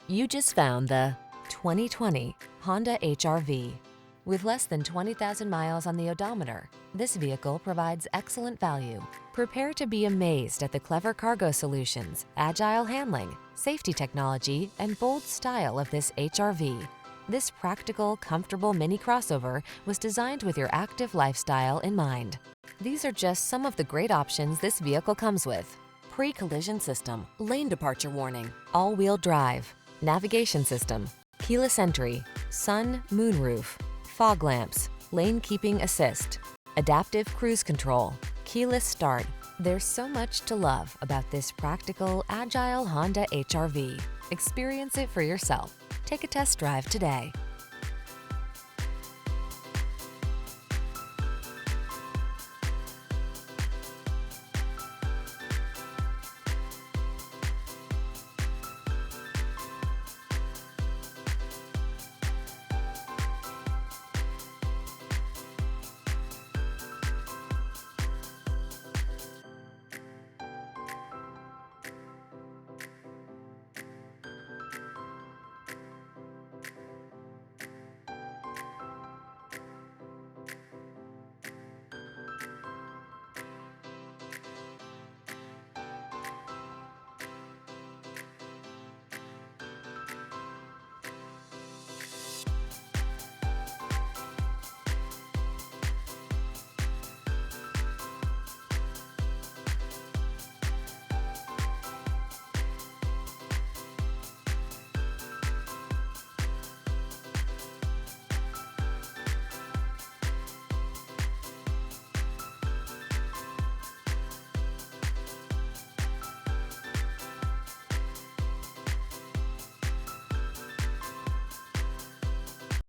You just found the 2020 Honda HR-V. With less than 20,000 miles on the odometer, this vehicle provides excellent value. Prepare to be amazed at the clever cargo solutions, agile handling, safety technology, and bold style of this HR-V. This practical, comfortable mini crossover was designed with your active lifestyle in mind. These are just some of the great options this vehicle comes with: pre-collision system, lane departure warning, all-wheel drive, navigation system, keyless entry, sun, moon roof, fog lamps, lane keeping assist, adaptive cruise control, keyless start. There's so much to love about this practical, agile Honda HR-V. Experience it for yourself. Take a test drive today.